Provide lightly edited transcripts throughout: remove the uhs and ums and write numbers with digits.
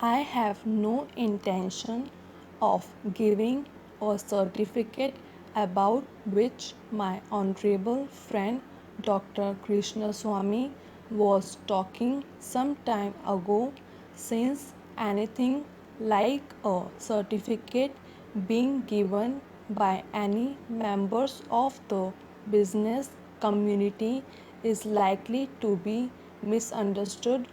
I have no intention of giving a certificate about which my honorable friend Dr. Krishnaswamy was talking some time ago, since anything like a certificate being given by any members of the business community is likely to be misunderstood,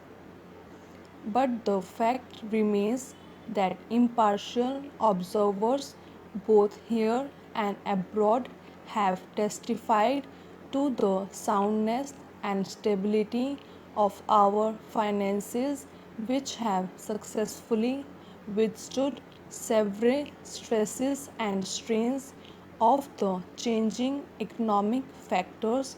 but the fact remains that impartial observers, both here and abroad, have testified to the soundness and stability of our finances, which have successfully withstood several stresses and strains of the changing economic factors,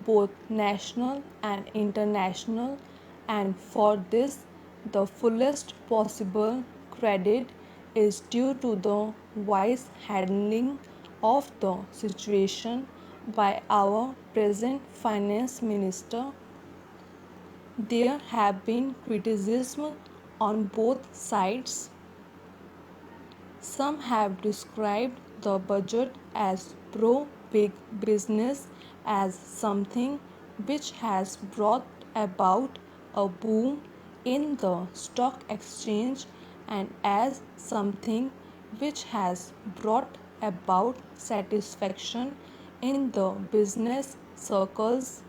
both national and international, and for this the fullest possible credit is due to the wise handling of the situation by our present finance minister. There have been criticisms on both sides. Some have described the budget as pro big business, as something which has brought about a boom in the stock exchange, and as something which has brought about satisfaction in the business circles.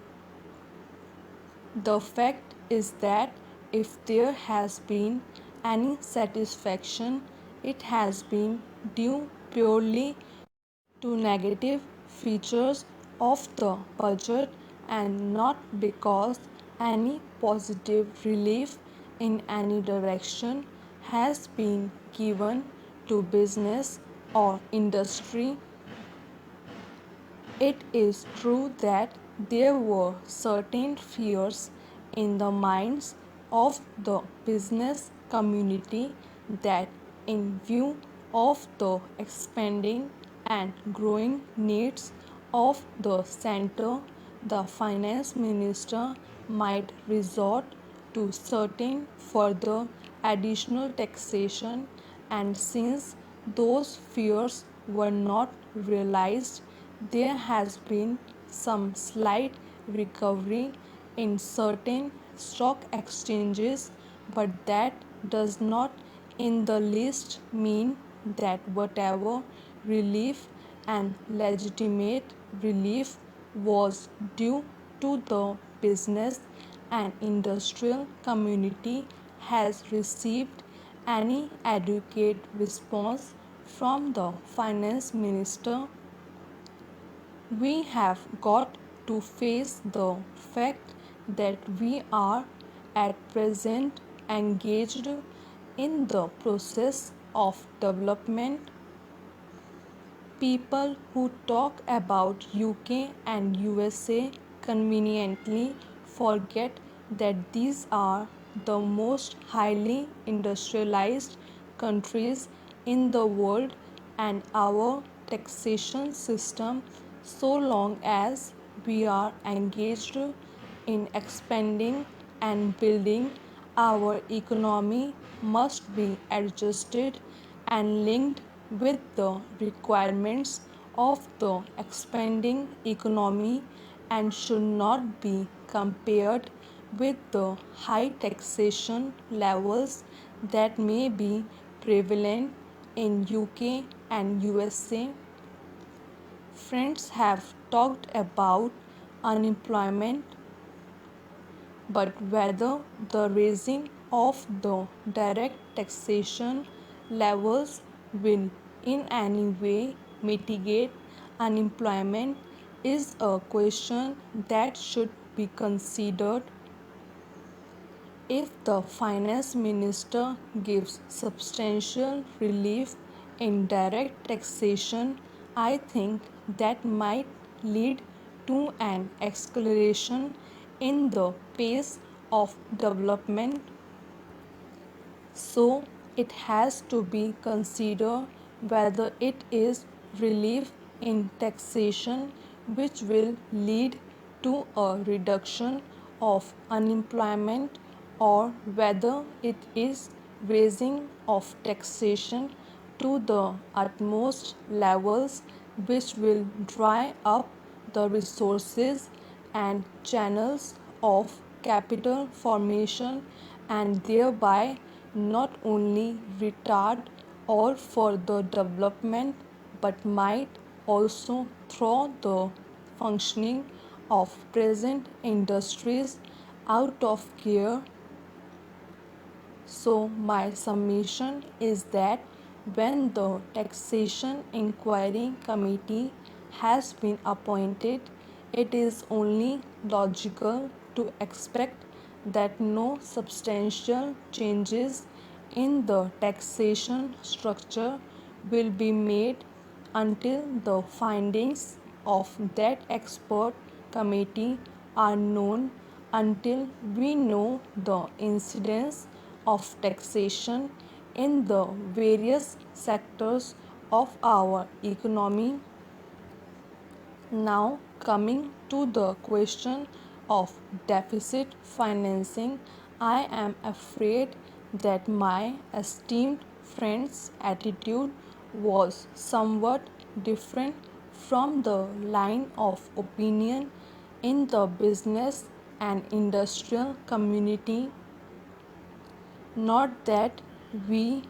The fact is that if there has been any satisfaction, it has been due purely to negative features of the budget, and not because any positive relief in any direction has been given to business or industry. It is true that there were certain fears in the minds of the business community that, in view of the expanding and growing needs of the center, the finance minister might resort to certain further additional taxation, and since those fears were not realized, there has been some slight recovery in certain stock exchanges, but that does not in the least mean that whatever relief and legitimate relief was due to the business and industrial community has received any adequate response from the finance minister. We have got to face the fact that we are at present engaged in the process of development. People who talk about UK and USA conveniently forget that these are the most highly industrialized countries in the world, and our taxation system, so long as we are engaged in expanding and building our economy, must be adjusted and linked with the requirements of the expanding economy, and should not be compared with the high taxation levels that may be prevalent in UK and USA. Friends have talked about unemployment, but whether the raising of the direct taxation levels will in any way mitigate unemployment is a question that should be considered. If the finance minister gives substantial relief in direct taxation, I think that might lead to an acceleration in the pace of development. So it has to be considered whether it is relief in taxation which will lead to a reduction of unemployment, or whether it is raising of taxation to the utmost levels, which will dry up the resources and channels of capital formation, and thereby not only retard or further development, but might also throw the functioning of present industries out of gear. So, my summation is that when the Taxation Inquiry Committee has been appointed, it is only logical to expect that no substantial changes in the taxation structure will be made until the findings of that expert committee are known, until we know the incidence of taxation in the various sectors of our economy. Now, coming to the question of deficit financing, I am afraid that my esteemed friend's attitude was somewhat different from the line of opinion in the business and industrial community. Not that we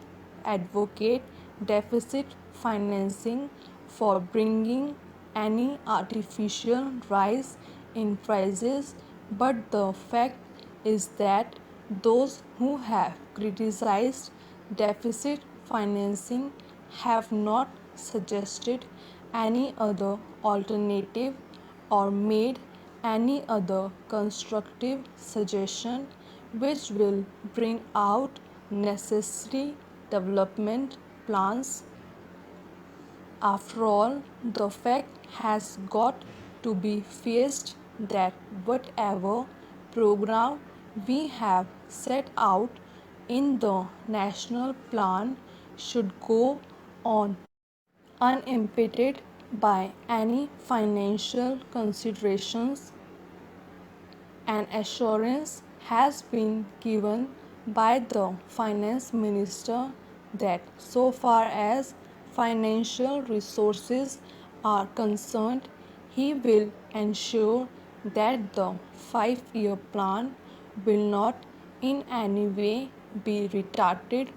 advocate deficit financing for bringing any artificial rise in prices, but the fact is that those who have criticized deficit financing have not suggested any other alternative or made any other constructive suggestion which will bring out necessary development plans. After all, the fact has got to be faced that whatever program we have set out in the national plan should go on unimpeded by any financial considerations. An assurance has been given by the finance minister that so far as financial resources are concerned, he will ensure that the 5-year plan will not in any way be retarded.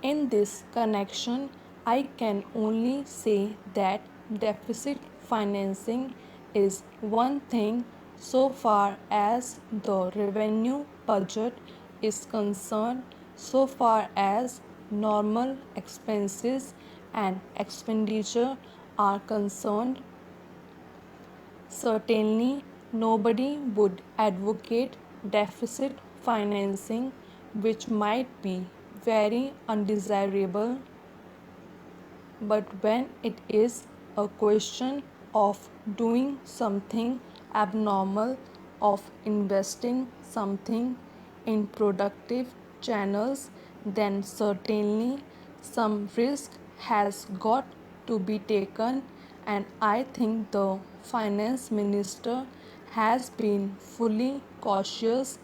In this connection, I can only say that deficit financing is one thing so far as the revenue budget is concerned, so far as normal expenses and expenditure are concerned. Certainly, nobody would advocate deficit financing, which might be very undesirable, but when it is a question of doing something abnormal, of investing something in productive channels, then certainly some risk has got to be taken, and I think the finance minister has been fully cautious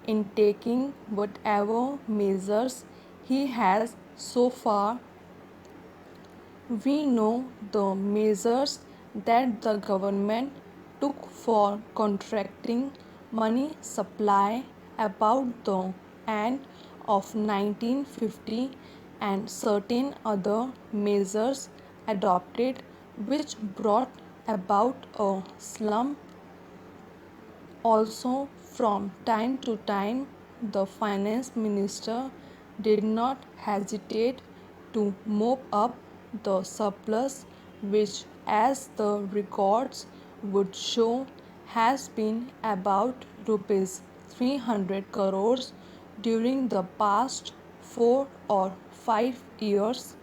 in taking whatever measures he has so far. We know the measures that the government took for contracting money supply about the end of 1950, and certain other measures adopted which brought about a slump. Also, from time to time, the finance minister did not hesitate to mop up the surplus, which, as the records would show, has been about rupees 300 crores during the past 4 or 5 years.